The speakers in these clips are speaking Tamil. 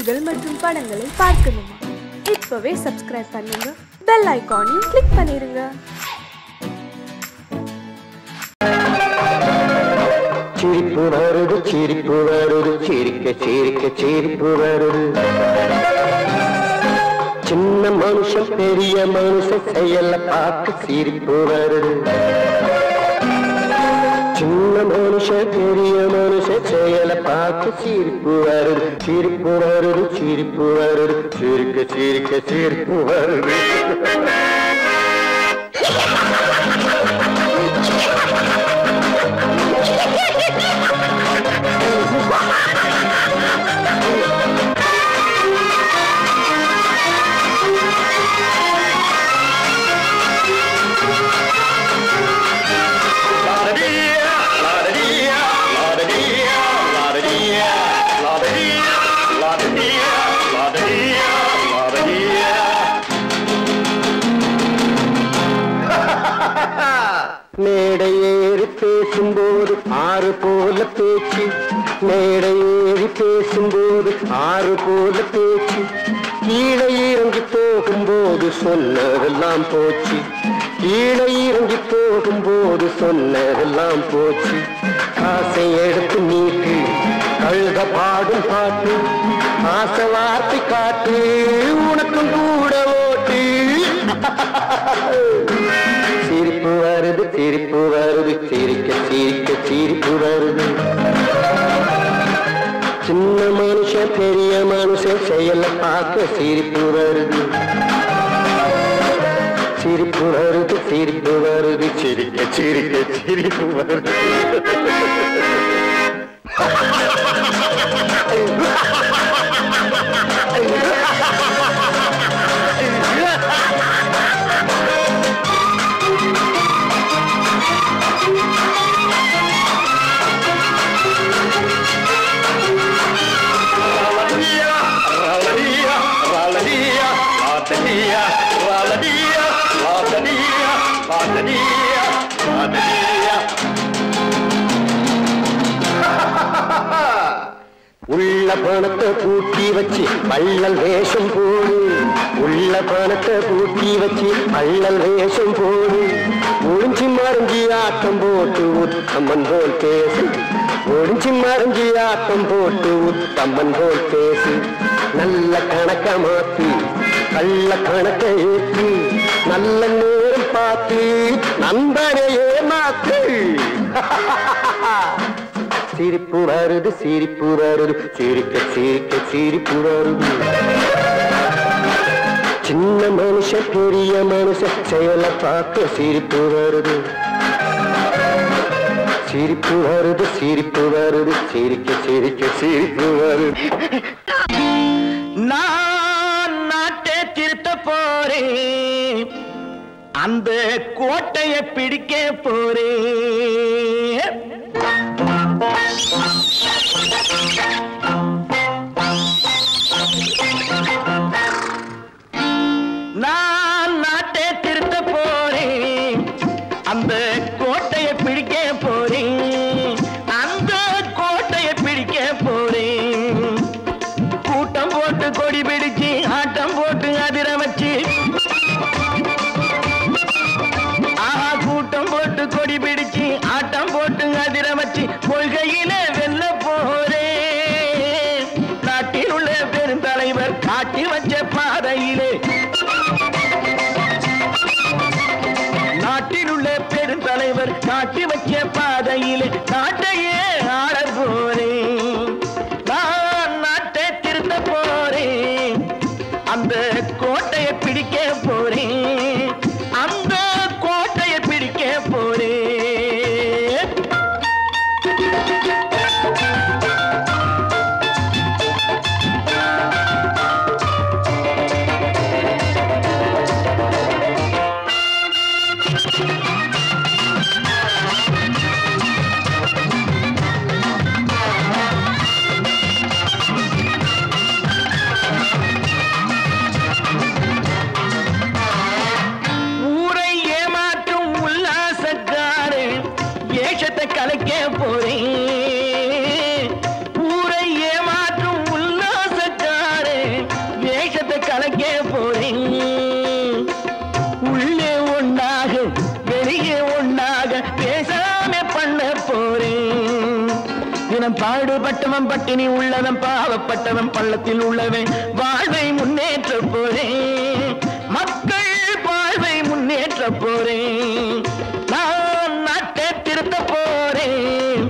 நிகழ்ச்சிகள் மற்றும் படங்களை பார்க்கணுமா? இப்பவே சப்ஸ்கிரைப் பண்ணுங்க, பெல் ஐகானையும் கிளிக் பண்ணிருங்க. சிரிப்பு வருது சிரிப்பு வருது சிரிக்க சிரிக்க சிரிப்பு வருது. சின்ன மனுஷன் பெரிய மனுஷன் செயல பார்க்க சிரிப்பு வருது. சின்ன மனுஷன் பெரிய மனுஷன் செயல பார்க்க சிரிப்பு வருது. சிரிப்பு வருது சிரிப்பு வருது சிரிக்க சிரிக்க சிரிப்பு வருது. மேடை ஏறி பேசும்போது ஆறு போல பேச்சு, மேடை ஏறி பேசும்போது ஆறு போல பேச்சு. கீழே இறங்கி போகும்போது சொன்னதெல்லாம் போச்சு, கீழே இறங்கி போகும்போது சொன்னதெல்லாம் போச்சு. காசை எடுத்து நீட்டு கழுத பாடும் பாட்டு, ஆசை வார்த்தை காட்டு உனக்கும் கூட ஓட்டு. சிரிப்பு வருது சிரிப்பு வருது சிரிக்க சிரிக்க சிரிப்பு வருது. சின்ன மனுஷன் பெரிய மனுஷன் செயல பார்க்க சிரிப்பு வருது. சிரிப்பு வருது சிரிப்பு வருது சிரிக்க சிரிக்க சிரிப்பு வருது. உள்ள பணத்தை பூட்டி வச்சு பள்ளல் வேஷம் போடு, உள்ள பணத்தை பூட்டி வச்சு பள்ளல் வேஷம் போடு. ஒழிஞ்சி மறைஞ்சி ஆட்டம் போட்டு உத்தம்மன் போல் பேசு, ஒழிஞ்சி மறைஞ்சி ஆட்டம் போட்டு உத்தம்மன் போல் பேசு. நல்ல கணக்க மாத்து கள்ள கணக்க ஏற்று, நல்ல நேரம் பார்த்து நண்பனையே மாத்து. சிரிப்பு வருது சிரிப்பு வருது சிரிக்க சிரிக்க சிரிப்பு வருது. சின்ன மனுஷன் பெரிய மனுஷன் செயல பார்க்க சிரிப்பு வருது. சிரிப்பு வருது சிரிப்பு வருது சிரிக்க சிரிக்க சிரிப்பு வருது. நான் நாட்டை திருத்த போறேன், அந்த கோட்டையை பிடிக்க போறேன். நான் நாட்டை திருத்த போறேன், அந்த கோட்டையை பிடிக்க போறேன், அந்த கோட்டையை பிடிக்க போறேன். கூட்டம் போட்டு கொடி பிடிச்சு ஆட்டம் போட்டு அதிர வச்சு, கூட்டம் போட்டு கொடி பிடிச்சு ஆட்டம் போட்டு அதிர வச்சு கொள்கையில வெல்ல போறேன். நாட்டில் உள்ள பெருந்தலைவர் காட்டி வச்ச பாதையிலே, நாட்டில் உள்ள பெருந்தலைவர் காட்டி வச்ச பாதையிலே நாட்டையே ஆள போறேன். நான் நாட்டை திருத்த போறேன், அந்த கோட்டையை பிடிக்க போறேன், அந்த கோட்டையை பிடிக்க போறேன். உள்ளவன் பாடுபட்டவன் பட்டினி உள்ளவன் பாவப்பட்டவன் பள்ளத்தில் உள்ளவன் வாழ்வை முன்னேற்ற போறேன் மக்கள் வாழ்வை முன்னேற்ற போறேன் நான் நாட்டை திருத்த போறேன்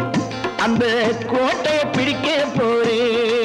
அந்த கோட்டையை பிடிக்க போறேன்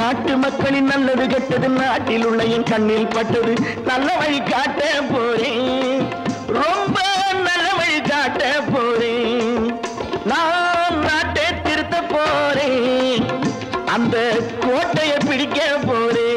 நாட்டு மக்களின் நல்லது கெட்டது நாட்டில் உள்ள என் கண்ணில் பட்டது நல்ல வழி காட்ட போறேன் ரொம்ப நல்ல வழி காட்ட போறேன் நான் நாட்டை திருத்த போறேன் அந்த கோட்டையை பிடிக்க போறேன்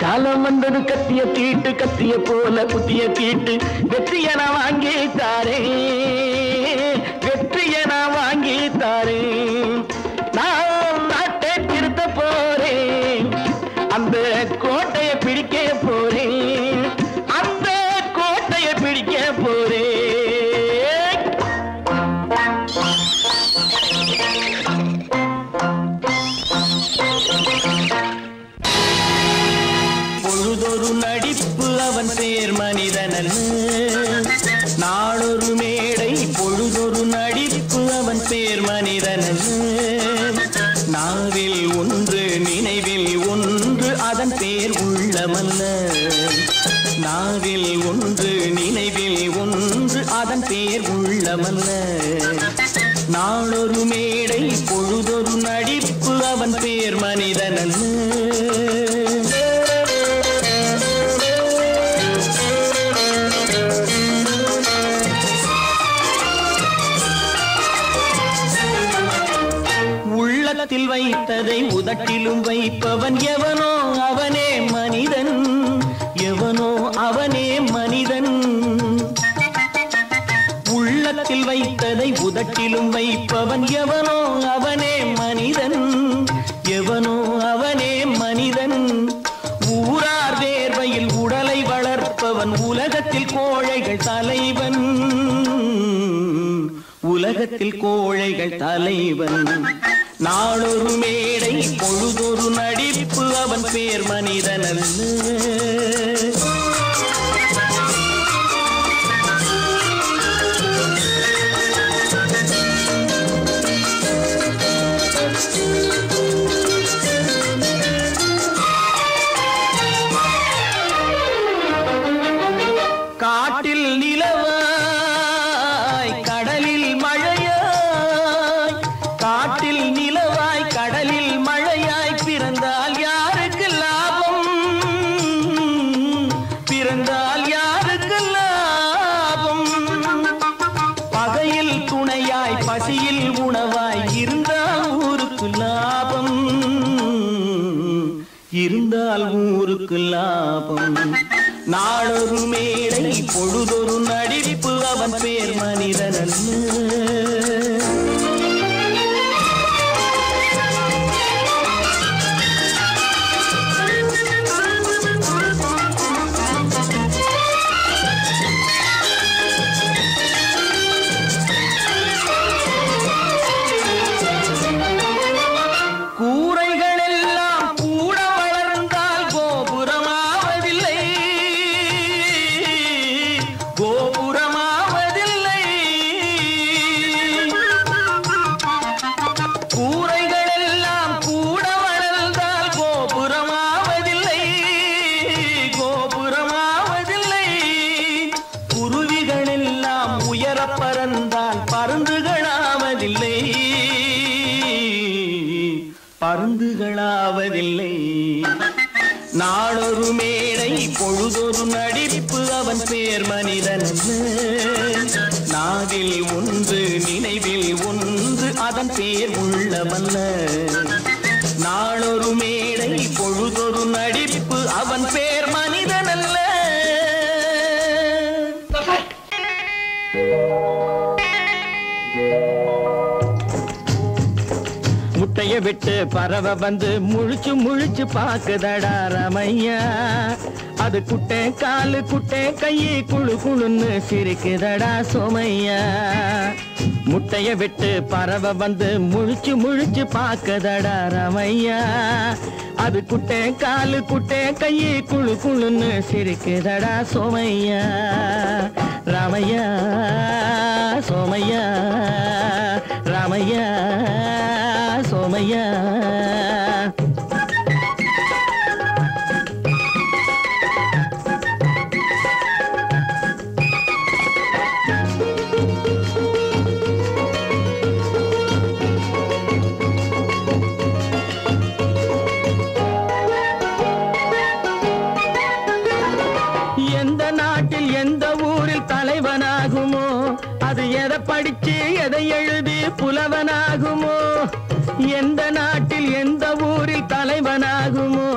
காலம் வந்தது கத்திய தீட்டு கத்திய போல புத்திய தீட்டு வெற்றிய நான் வாங்கி தாரேன் வெற்றிய நான் வாங்கி தாரேன் நான் நாட்டை திருத்த போறேன் அந்த கோட்டையை பிடிக்க போறேன் அந்த கோட்டையை பிடிக்க போறேன் பொழுதொரு நடிப்பு அவன் பேர் மனிதனன் நாளொரு மேடை பொழுதொரு நடிப்பு அவன் பேர் மனிதனன் நாவில் ஒன்று நினைவில் ஒன்று அதன் பேர் உள்ளமல்ல நாவில் ஒன்று நினைவில் ஒன்று அதன் பேர் உள்ளமல்ல நாளொரு மேடை பொழுதொரு நடிப்பு அவன் பேர் மனிதனன் உள்ளத்தில் வைத்ததை உதட்டிலும் வைப்பவன் எவனோ அவனே மனிதன் எவனோ அவனே மனிதன் உள்ளத்தில் வைத்ததை உதட்டிலும் வைப்பவன் எவனோ அவனே மனிதன் எவனோ அவனே மனிதன் ஊரார் வேர்வையில் உடலை வளர்ப்பவன் உலகத்தில் கோழைகள் தலைவன் உலகத்தில் கோழைகள் தலைவன் நாளொரு மேடை பொழுதொரு நடிப்பு அவன் பேர் மனிதனல்ல காட்டில் நிலவாய் கடலில் மழையாய் காட்டில் நிலவாய் கடலில் மழையாய் பிறந்தால் யாருக்கு லாபம் பிறந்தால் யாருக்கு லாபம் பகையில் துணையாய் பசியில் உணவாய் இருந்தால் ஊருக்கு லாபம் இருந்தால் ஊருக்கு லாபம் நாளொரு மேடை பொழுதொரு நடிப்பு அவன் பேர் மனிதனல்ல விருதுகளாவதில்லை. நாளொரு மேடை பொழுதொரு நடிப்பு அவன் பேர் மனிதன். நாவில் ஒன்று நினைவில் ஒன்று அதன் பேர் உள்ளவல்ல. நாளொரு மேடை பொழுதொரு நடிப்பு அவன் பேர் மனிதன் அல்ல. முட்டைய விட்டு பறவை வந்து முழிச்சு முழிச்சு பாக்குதடா ரமையா. அது குட்டை காலு குட்டை கையை குழு குழுன்னு சிரிக்குதடா சோமையா. முட்டைய விட்டு பறவை வந்து முழிச்சு முழிச்சு பாக்குதடா ரமையா. அது குட்டை காலு குட்டை கையை குழு குழுன்னு சிரிக்குதடா சோமையா. ராமையா சோமையா ராமையா சோமையா. எந்த நாட்டில் எந்த ஊரில் தலைவனாகுமோ, அது எதை படிச்சு எதை எழுதி புலவனாகுமோ. எந்த நாட்டில் எந்த ஊரில் தலைவனாகுமோ,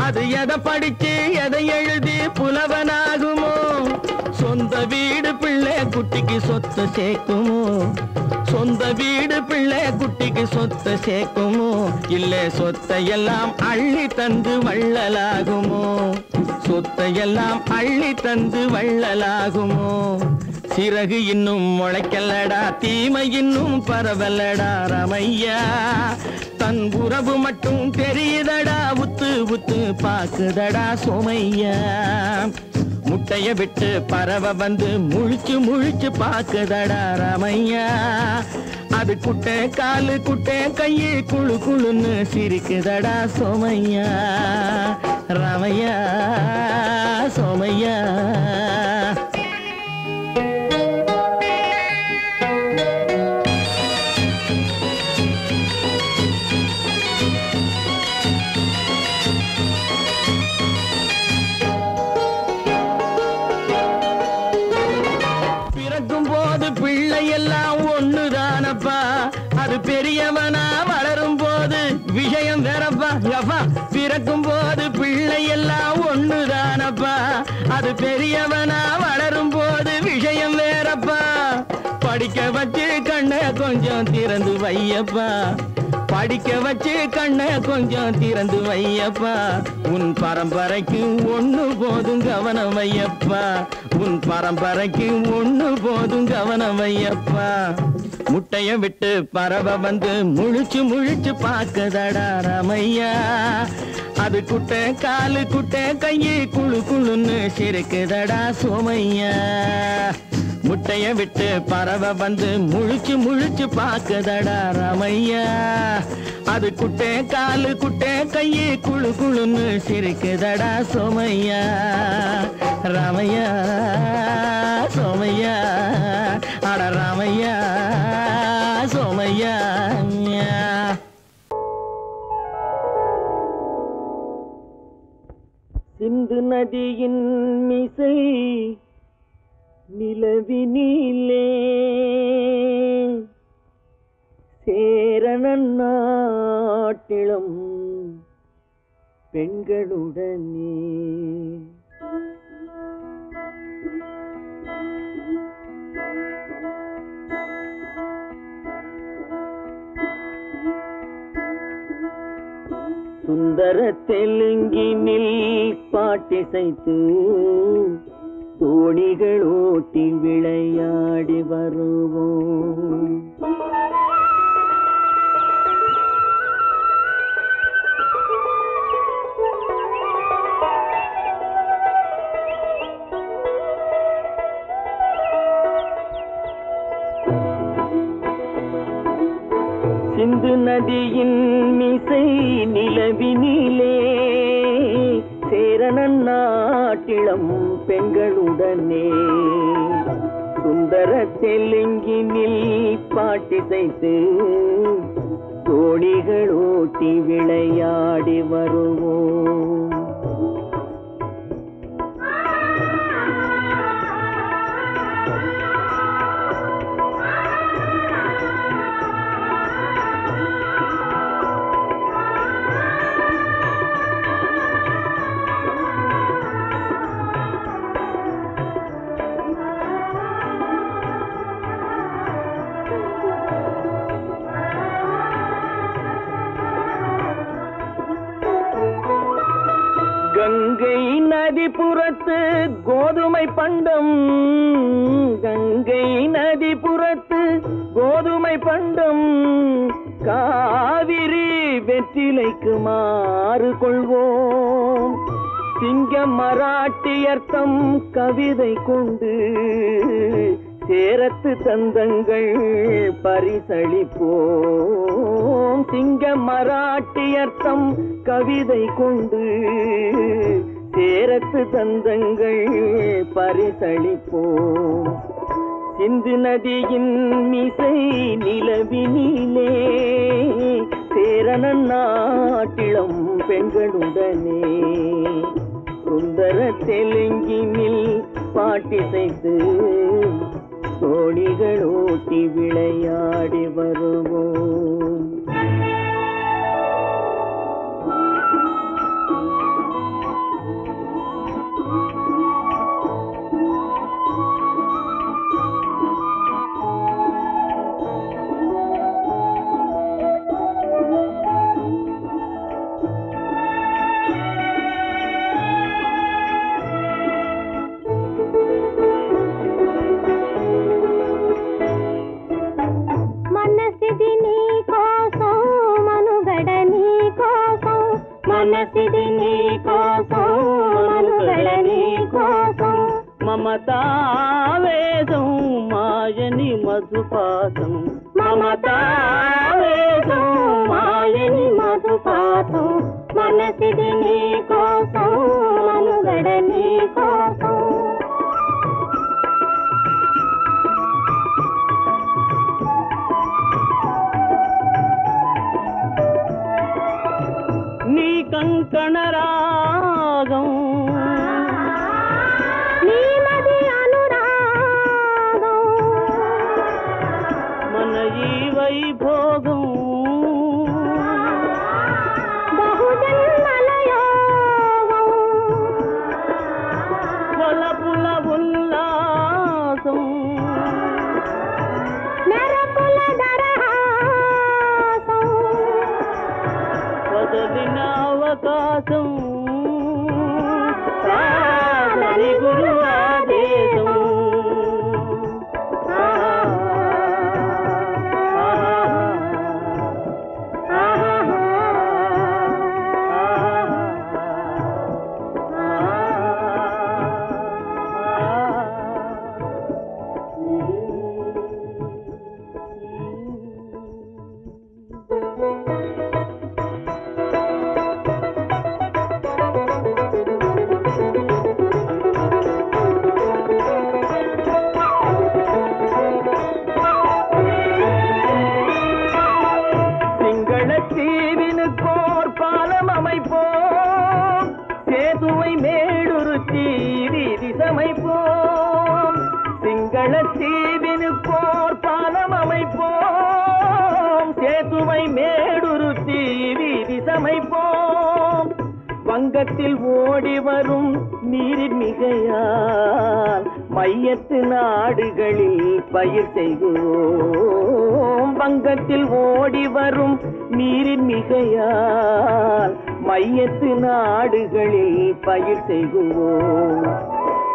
அது எதை படிச்சு எதை எழுதி புலவனாகுமோ. சொந்த வீடு பிள்ளை குட்டிக்கு சொத்து சேர்க்குமோ, சொந்த வீடு பிள்ளை குட்டிக்கு சொத்து சேர்க்குமோ. இல்லை சொத்தையெல்லாம் அள்ளி தந்து வள்ளலாகுமோ, சொத்தையெல்லாம் அள்ளி தந்து வள்ளலாகுமோ. சிறகு இன்னும் முளைக்கல்லடா தீமை இன்னும் பரவலடா ரமையா. தன் உறவு மட்டும் தெரியுதடா உத்து உத்து பாக்குதடா சோமையா. முட்டைய விட்டு பறவை வந்து முழிச்சு முழிச்சு பாக்குதடா ரமையா. அது குட்டை காலு குட்டை கையை குழு குழுன்னு சிரிக்குதடா சோமையா. ரமையா சோமையா. பிள்ளையெல்லாம் ஒண்ணுதானப்பா, அது பெரியவனா வளரும் போது விஷயம் வேறப்பா. பிறக்கும் போது பிள்ளையெல்லாம் ஒண்ணுதானப்பா, அது பெரியவனா வளரும் போது விஷயம் வேறப்பா. படிக்க வச்சு கண்ணை கொஞ்சம் திறந்து வையப்பா, படிக்க வச்சு கண்ணை கொஞ்சம் திறந்து வையப்பா. உன் பரம்பரைக்கு ஒண்ணு போதும் கவனம் வையப்பா, உன் பரம்பரைக்கு ஒண்ணு போதும் கவனம் வையப்பா. முட்டைய விட்டு பறவை வந்து முழிச்சு முழிச்சு பாக்குதடா ரமையா. அது குட்டை காலு குட்டை கையை குழு குழுன்னு சிரிக்குதடா சோமையா. முட்டைய விட்டு பறவை வந்து முழிச்சு முழிச்சு பாக்குதடா ரமையா. அது குட்டை காலு குட்டை கையை குழு குழுன்னு சிரிக்குதடா சோமையா. ராமையா சோமையா அட ராமையா சோமையா. சிந்து நதியின் மிசை நிலவினிலே சேரணன் நாட்டிளம் பெண்களுடனே சுந்தர தெலுங்கினில் பாட்டிசைத்து தோணிகள் ஓட்டி விளையாடி வருவோம். சிந்து நதியின் மிசை நிலவினிலே சேரணன் நாட்டிளம் பெண்களுடனே சுந்தர தெலுங்கினில் பாட்டிசைத்து தோணிகள் ஓட்டி விளையாடி வருவோம். கங்கை நதிபுறத்து கோதுமை பண்டம், கங்கை நதிபுறத்து கோதுமை பண்டம், காவிரி வெற்றிலைக்கு மாறு கொள்வோம். சிங்க மராட்டியர்த்தம் கவிதை கொண்டு சேரத்து தந்தங்கள் பரிசளிப்போம். சிங்க மராட்டியர்த்தம் கவிதை கொண்டு சேரத்து தந்தங்கள் பரிசளிப்போம். சிந்து நதியின் மிசை நிலவினிலே சேரணன் நாட்டிளம் பெண்களுடனே சுந்தர தெலுங்கினில் பாட்டிசைத்து தோணிகள் ஓட்டி விளையாடி வருவோம். మనసిది నీ కోసం మనుగడ నీ కోసం మమతావేదం మాయని మధుపాతం మమతావేదం మాయని మధుపాతం మనసిది నీ కోసం మనుగడ నీ కోసం నీ కంకణ రాగం నీ నది అనురాగం మన ఈ వైభోగం బహుజన్మల యోగం వలపుల ఉల్లాసం మెరపుల దరహాసం వదలిన అవకాశం సాధని గురు ఆదేశం தீவினுக்கோர் பாலம் அமைப்போம் சேதுவை மேடுருத்தி வீதி சமைப்போம் சிங்கள தீவினுக்கோர் பாலம் அமைப்போம் சேதுவை மேடுருத்தி வீதி சமைப்போம் வங்கத்தில் ஓடி வரும் நீரின் மிகையால் மையத்து நாடுகளில் பயிர் செய்வோம் வங்கத்தில் ஓடி வரும் நீரின் மிகையால் மையத்து நாடுகளில் பயிர் செய்வோம்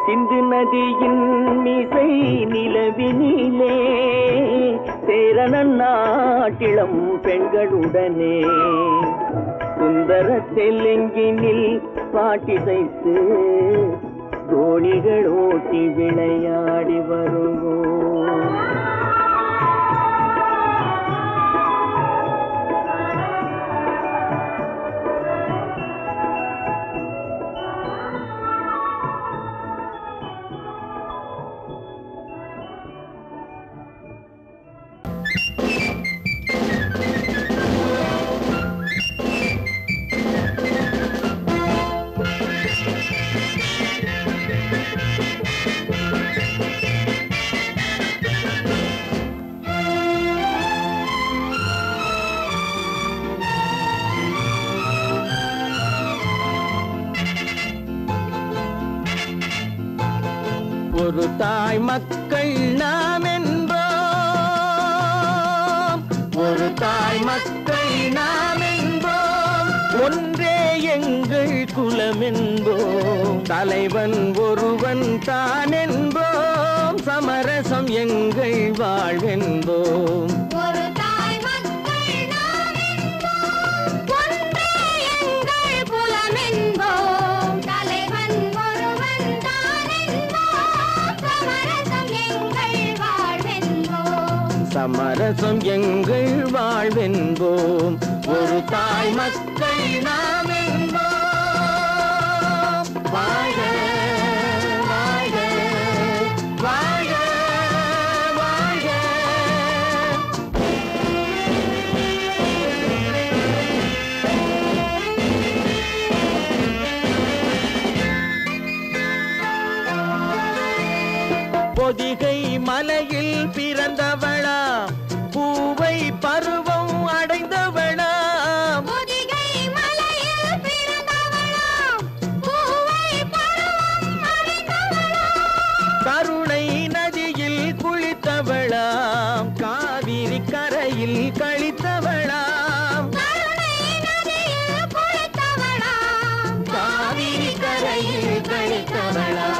சிந்து நதியின் மிசை நிலவினிலே சேரணன் நாட்டிளம் பெண்களுடனே சுந்தர தெலுங்கினில் பாட்டிசைத்து தோணிகள் ஓட்டி விளையாடி வருவோம் ஒரு தாய் மக்கள் நாம் என்போம், ஒரு தாய் மக்கள் நாம் என்போம், ஒன்றே எங்கள் குலம் என்போம், தலைவன் ஒருவன் தான் என்போம், சமரசம் எங்கள் வாழ்வென்போம். சமரசம் எங்கள் வாழ்வென்போம், ஒரு தாய் மக்கள் நாம் என்போம். வாழ்க வாழ்க வாழ்க வாழ்க. பொதிகை மலையில் பிறந்தவளா, பூவை பருவம் அடைந்தவளா, பொதிகை மலையில் பிறந்தவளா, பூவை பருவம் அடைந்தவளா, கருணை நதியில் குளித்தவளா, காவிரி கரையில் கழித்தவளா, கருணை நதியில் குளித்தவளா, காவிரி கரையில் கழித்தவளா,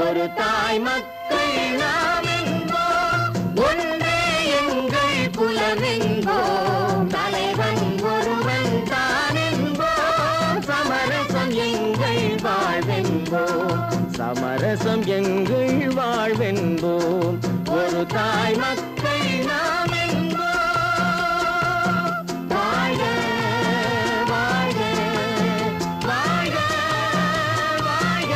ஒரு தாய் மக்கள் நாம் என்போம், ஒன்றே எங்கள் குலம் என்போம், தலைவன் ஒருவன் தான் என்போம், சமரசம் எங்கள் வாழ்வென்போம், சமரசம் எங்கள் வாழ்வென்போம், ஒரு தாய் மக்கள் நாம் என்போம். வாழ்க வாழ்க வாழ்க வாழ்க.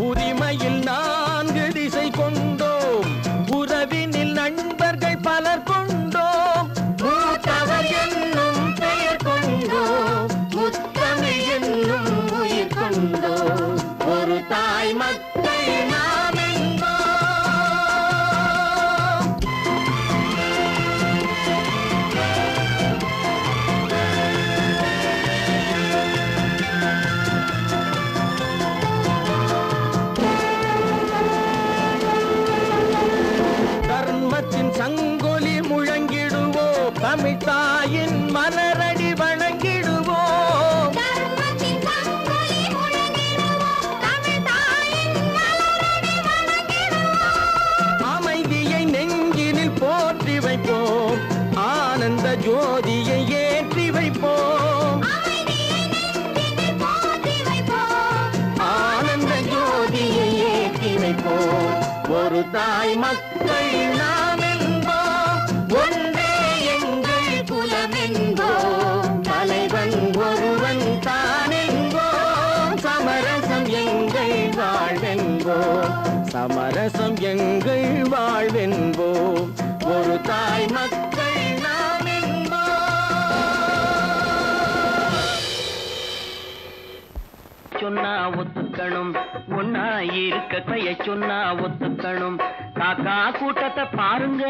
உரிமையில் 4 திசை கொண்டோம், உறவினில் நண்பர்கள் பலர் கொண்டோம், மூத்தவர் என்னும் பெயர் கொண்டோம், முத்தமிழ் என்னும் உயிர் கொண்டோம், ஒரு தாய் மக்கள் நாம் என்போம். தர்மத்தின் சங்கொலி முழங்கிடுவோம், தமிழ் தாயின் மலரடி வணங்கிடுவோம், தர்மத்தின் சங்கொலி முழங்கிடுவோம், தமிழ் தாயின் மலரடி வணங்கிடுவோம், அமைதியை நெஞ்சினில் போற்றி வைப்போம், ஆனந்த ஜோதியை ஏற்றி வைப்போம், அமைதியை நெஞ்சினில் போற்றி வைப்போம், ஆனந்த ஜோதியை ஏற்றி வைப்போம், ஒரு தாய் மக்கள் நாம் என்போம், ஒன்றே எங்கள் குலம் என்போம், தலைவன் ஒருவன் தான் என்போம், சமரசம் எங்கள் வாழ்வென்போம், சமரசம் எங்கள் வாழ்வென்போம், ஒரு தாய் மக்கள் நாம் என்போம். சொன்னா ஒத்துக்கணும், ஒன்னா இருக்க கைய சொன்னா ஒத்துக்கணும், காக்கா கூட்டத்தை பாருங்க,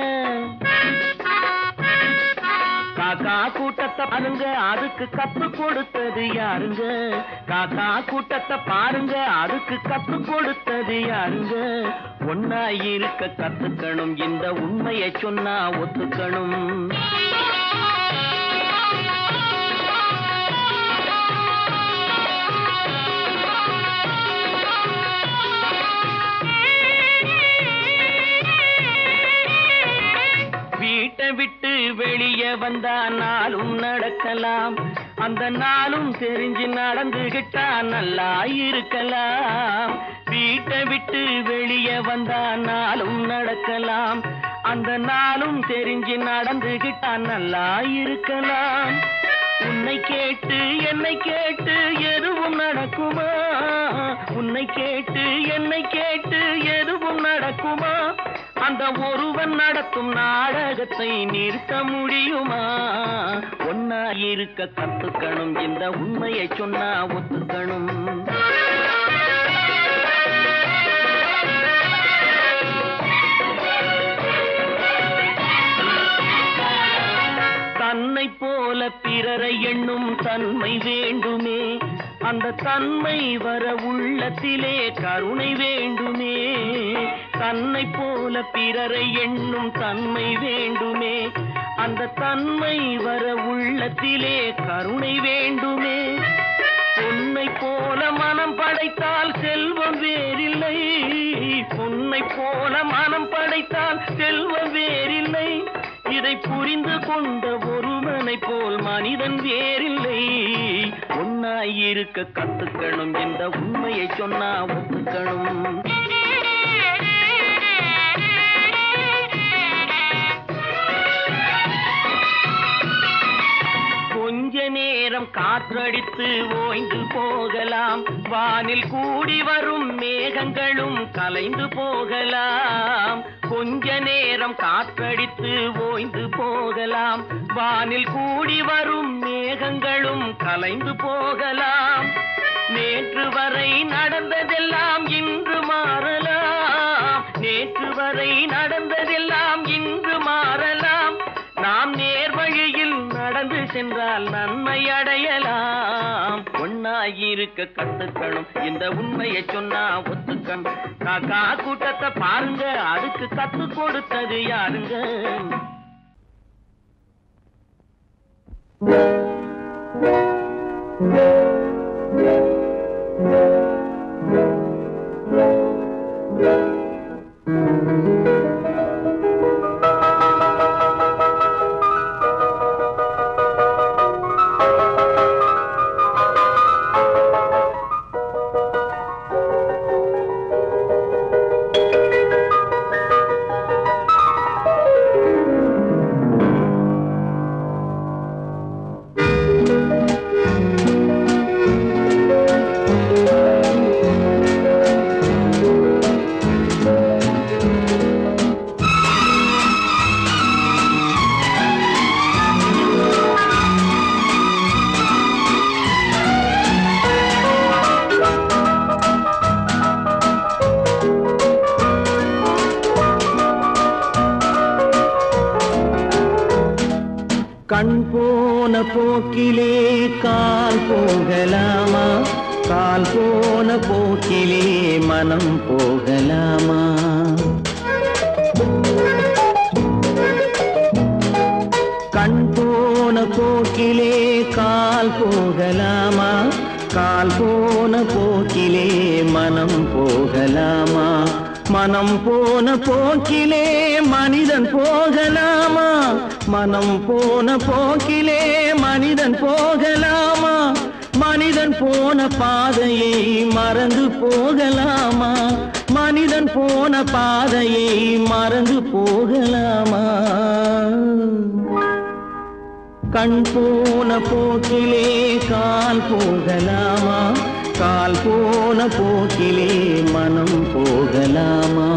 காக்கா கூட்டத்தை பாருங்க, அதுக்கு கத்து கொடுத்தது யாருங்க, காக்கா கூட்டத்தை பாருங்க, அதுக்கு கத்து கொடுத்தது யாருங்க, ஒன்னா இருக்க கத்துக்கணும், இந்த உண்மையை சொன்னா ஒத்துக்கணும். வீட்டை விட்டு வெளியே வந்தா நாளும் நடக்கலாம், அந்த நாளும் தெரிஞ்சு நடந்துகிட்டா நல்லா இருக்கலாம், வீட்டை விட்டு வெளியே வந்தா நாளும் நடக்கலாம், அந்த நாளும் தெரிஞ்சு நடந்துகிட்டா நல்லா இருக்கலாம், உன்னை கேட்டு என்னை கேட்டு எதுவும் நடக்குமா, உன்னை கேட்டு என்னை கேட்டு எதுவும் நடக்குமா, அந்த ஒருவன் நடத்தும் நாடகத்தை நிறுத்த முடியுமா, ஒன்னா இருக்க கத்துக்கணும், இந்த உண்மையை சொன்னா ஒத்துக்கணும். அந்த தன்மை வர உள்ளத்திலே கருணை வேண்டுமே, தன்னை போல பிறரை எண்ணும் தன்மை வேண்டுமே. அந்த தன்மை வர உள்ளத்திலே கருணை வேண்டுமே. பொன்னை போல மனம் படைத்தால் செல்வம் வேறில்லை, பொன்னை போல மனம் படைத்தால் செல்வம் வேறில்லை. இதை புரிந்து கொண்ட ஒருவனை போல் மனிதன் வேறில்லை. ஒன்னாயிருக்க கத்துக்கணும், என்ற உண்மையை சொன்னா ஒத்துக்கணும். கொஞ்ச நேரம் காற்றடித்து ஓய்ந்து போகலாம், வானில் கூடி வரும் மேகங்களும் கலைந்து போகலாம். கொஞ்ச நேரம் காற்றடித்து ஓய்ந்து போகலாம், வானில் கூடி வரும் மேகங்களும் கலைந்து போகலாம். நேற்று வரை நடந்ததெல்லாம் இன்று மாறலாம், நேற்று வரை நடந்ததெல்லாம் இன்று மாறலாம். நாம் நேர்வழியில் நடந்து சென்றால் நன்மை அடையலாம். ஒன்னாயிருக்க கத்துக்கணும், இந்த உண்மையை சொன்னா ஒத்துக்கணும். காக்கா கூட்டத்தை பாருங்க, அதுக்கு கத்து கொடுத்தது யாருங்க? கண் போன போக்கிலே கால் போகலாமா, கால் போன போக்கிலே மனம் போகலாமா? கண் போன போக்கிலே கால் போகலாமா, கால் போன போக்கிலே மனம் போகலாமா? மனம் போன போக்கிலே மனிதன் போகலாமா, மனம் போன போக்கிலே மனிதன் போகலாமா? மனிதன் போன பாதையை மறந்து போகலாமா, மனிதன் போன பாதையை மறந்து போகலாமா? கண் போன போக்கிலே கால் போகலாமா, கால் போன போக்கிலே மனம் போகலாமா?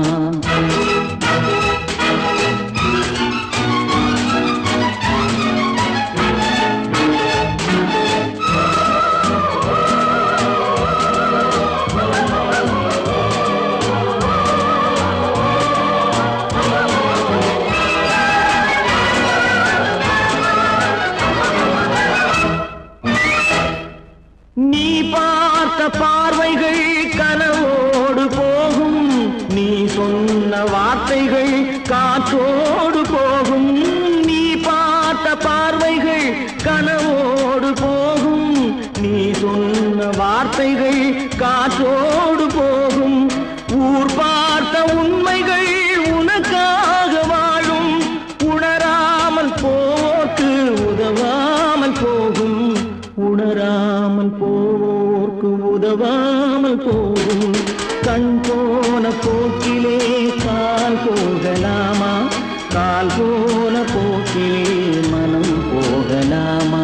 நீ பார்த்த பார்வைகள் கனவோடு போகும், நீ சொன்ன வார்த்தைகள் காற்றோடு போகும். நீ பார்த்த பார்வைகள் கனவோடு போகும், நீ சொன்ன வார்த்தைகள் காற்றோடு போகும். ஊர் பார்த்த உண்மைகள் உனக்காக வாழும், உணராமல் போக்கு உதவாமல் போகும், உணராமல் போக்கு உதவாமல் போகும். கண் போன போக்கிலே கால் போகலாமா, கால் போன போக்கிலே மனம் போகலாமா?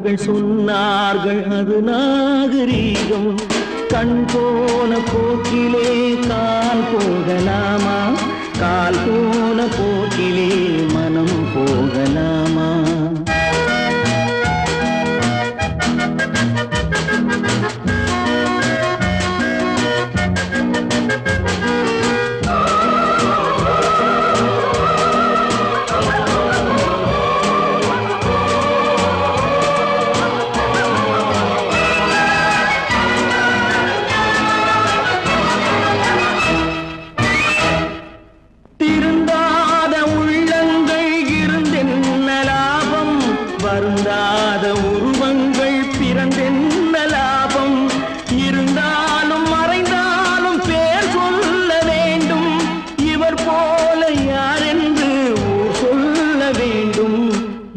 மக்கள் சொன்னார்கள் அது நாகரீகம். கண் போன போக்கிலே கால் போகலாமா, கால் போன போக்கிலே மனம் போகலாமா?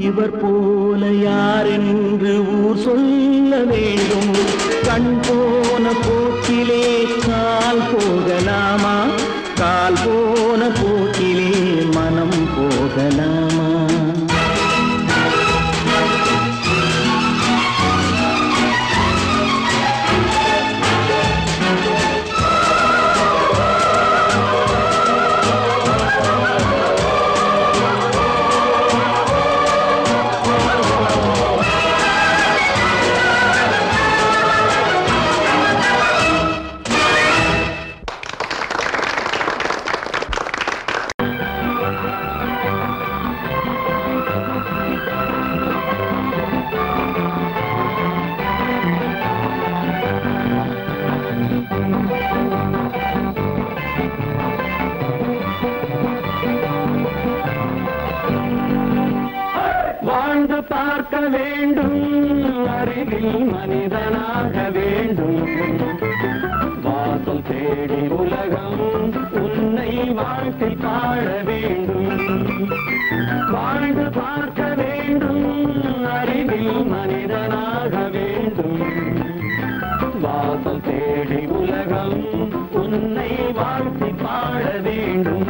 இவர் போல யார் என்று ஊர் சொல்ல வேண்டும். கண் போன போக்கிலே கால் போகலாமா, கால் போன போக்கிலே மனம் போகலாமா? வாழ்ந்து பார்க்க வேண்டும், அறிவில் மனிதனாக வேண்டும். வாசல் தேடி உலகம் உன்னை வாழ்த்தி பாட வேண்டும். வாழ்ந்து பார்க்க வேண்டும், அறிவில் மனிதனாக வேண்டும். வாசல் தேடி உலகம் உன்னை வாழ்த்தி பாட வேண்டும்.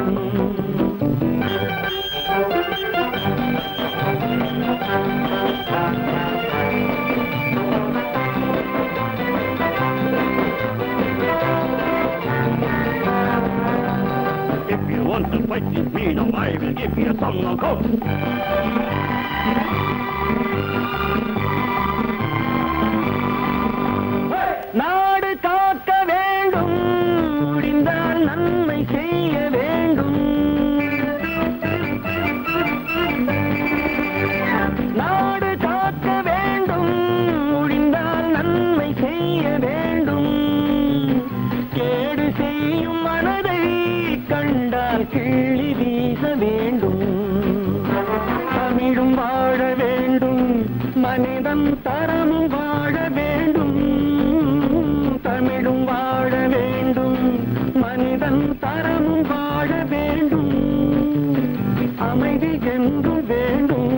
If you want to fight this freedom, I will give you a song of hope. நாடு காக்க வேண்டும், முடிந்தால் நன்மை செய்ய வேண்டும். நாடு காக்க வேண்டும், முடிந்தால் நன்மை செய்ய வேண்டும். கேடு செய்யும் மனதை கண்டால் கிள்ளி வீச வேண்டும். தமிழும் வாழ வேண்டும், மனிதன் தரமும் வாழ வேண்டும். தமிழும் வாழ வேண்டும், மனிதன் தரமும் வாழ வேண்டும். அமைதி என்றும் வேண்டும்,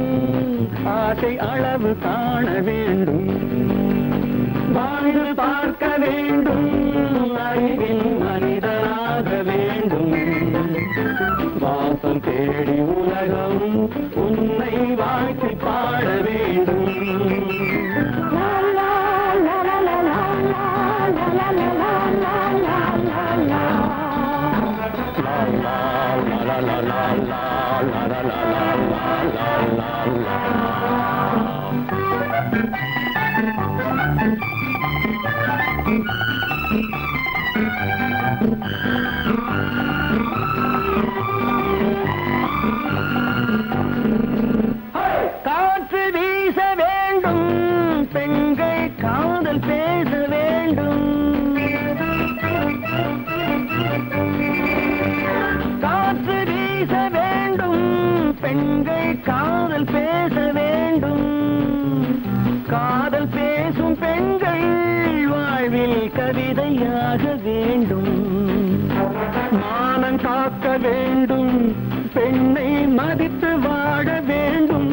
ஆசை அளவு காண வேண்டும். வாழ்ந்து பார்க்க வேண்டும், அறிவின் மனிதனாக வேண்டும். வாசம் தேடி உலகம் உன்னை வாழ்த்தி பாட வேண்டும். காற்று வீச வேண்டும், பெண்கள் காதல் பேச வேண்டும். காற்று வீச வேண்டும், பெண்கள் காதல் பேச வேண்டும். காதல் பேசும் பெண்கள் வாழ்வில் கவிதையாக வேண்டும். மானம் காக்க வேண்டும், பெண்ணை மதித்து வாழ வேண்டும்.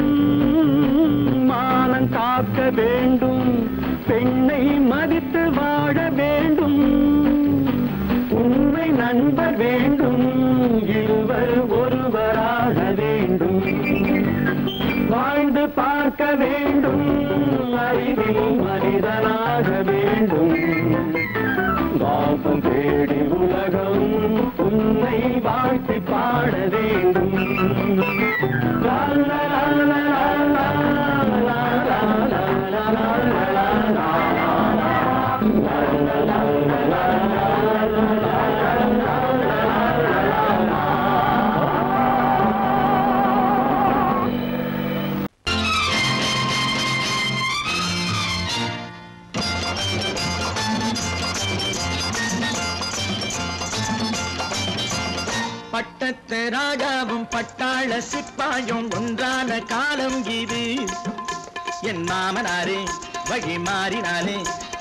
மானம் காக்க வேண்டும், பெண்ணை மதித்து வாழ வேண்டும். உண்மை நண்பர் வேண்டும், இருவர் ஒருவராக வேண்டும். வாழ்ந்து பார்க்க வேண்டும், அறிவில் மனிதனாக வேண்டும் வாசம் தேடி உலகம் உன்னை வாழ்த்தி பாட வேண்டும் லா லா லா லா லா லா லா லா லா லா பட்டத்து ராஜாவும் பட்டாள சிப்பாயும் ஒன்றான காலம் இது என் மாமனாரே வழி மாறினாலே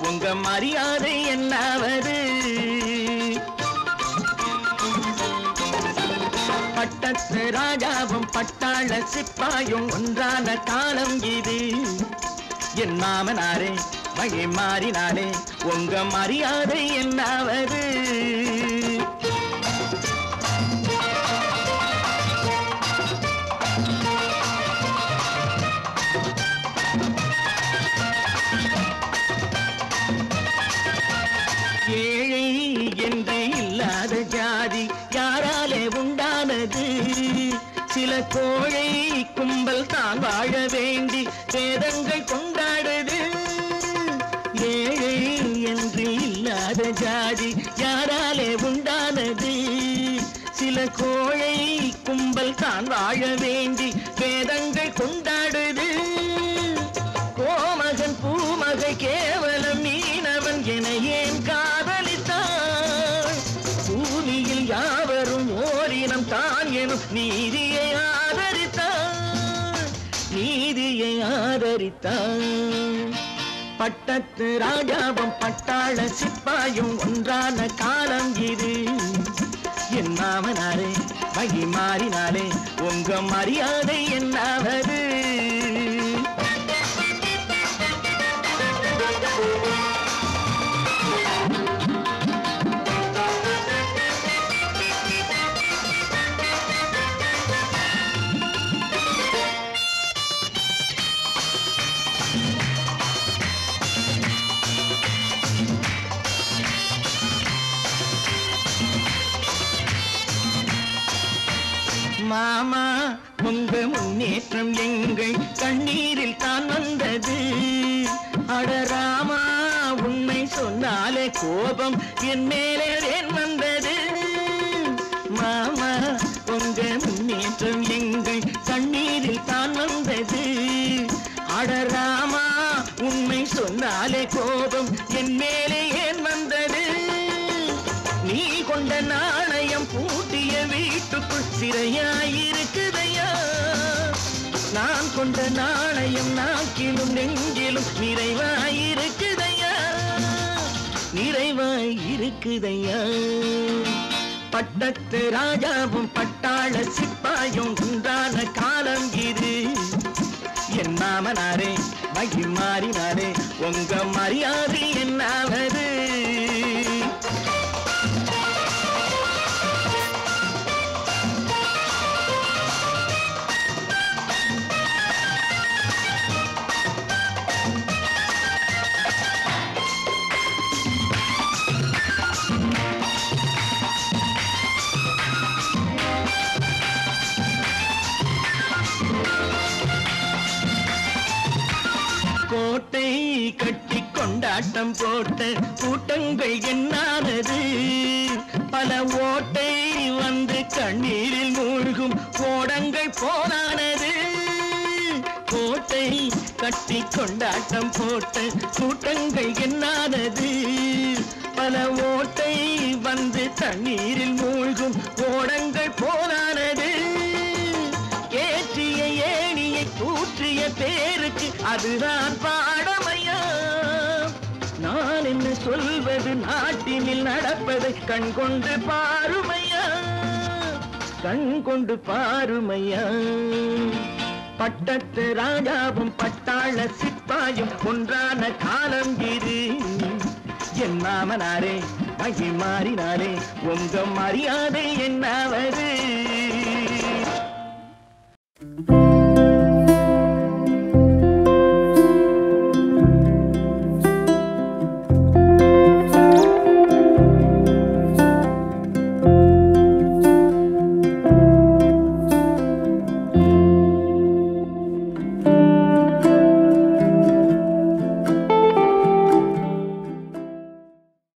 உங்க மரியாதை என்னாவது பட்டத்து ராஜாவும் பட்டாள சிப்பாயும் ஒன்றான காலம் இது என் மாமனாரே வழி மாறினாலே உங்க மரியாதை என்னாவது ஏழை என்று இல்லாத ஜாதி யாராலே உண்டானது சில கோழை கும்பல் தான் வாழ வேண்டி வேதங்கள் கொண்டாடுது ஏழை என்று இல்லாத ஜாதி யாராலே உண்டானது சில கோழை கும்பல் தான் வாழ வேண்டி வேதங்கள் கொண்டாடுது கோமகன் பூமகை கேவலம் மீனவன் என ஏன் காதலித்தான் பூமியில் யாவரும் ஓரினம் தான் எனும் நீதியை ஆதரித்தான் பட்டத்து ராஜாவும் பட்டாள சிப்பாயும் ஒன்றான காலம் இது என் மாமனாரே வழி மாறினாலே உங்க மரியாதை என்னாவது மாமா உங்க முன்னேற்றம் எங்கள் கண்ணீரில் தான் வந்தது அடராமா உண்மை சொன்னாலே கோபம் என் மேலே ஏன் வந்தது மாமா உங்க முன்னேற்றம் எங்கள் கண்ணீரில் தான் வந்தது அடராமா உண்மை சொன்னாலே கோபம் என் மேலே ஏன் வந்தது நீ கொண்ட நாணயம் பூட்டிய வீட்டுக்குள் சிறையாயிருக்குதையா நான் கொண்ட நாணயம் நாக்கிலும் நெஞ்சிலும் நிறைவாயிருக்குதையா நிறைவாயிருக்குதையா பட்டத்து ராஜாவும் பட்டாள சிப்பாயும் உண்டான காலம் இது என் மாமனாரே வழி மாறினாரே உங்க மரியாதை என்னாவது கோட்டை கட்டி கொண்டாட்டம் போட்ட கூட்டங்கள் என்னானது பல ஓட்டை வந்து கண்ணீரில் மூழ்கும் கோடங்கள் போனானது கோட்டை கட்டி கொண்டாட்டம் போட்ட கூட்டங்கள் என்னானது பல ஓட்டை வந்து தண்ணீரில் மூழ்கும் கோடங்கள் போனானது ஏற்றிய ஏணியை தூற்றிய பேருக்கு அதுதான் பாடமையா நான் என்ன சொல்வது நாட்டினில் நடப்பதை கண் கொண்டு பாருமையா கண் கொண்டு பாருமையா பட்டத்து ராஜாவும் பட்டாள சிப்பாயும் ஒன்றான காலம் இது என் மாமனாரே வழி மாறினாரே உங்க மரியாதை என்னாவது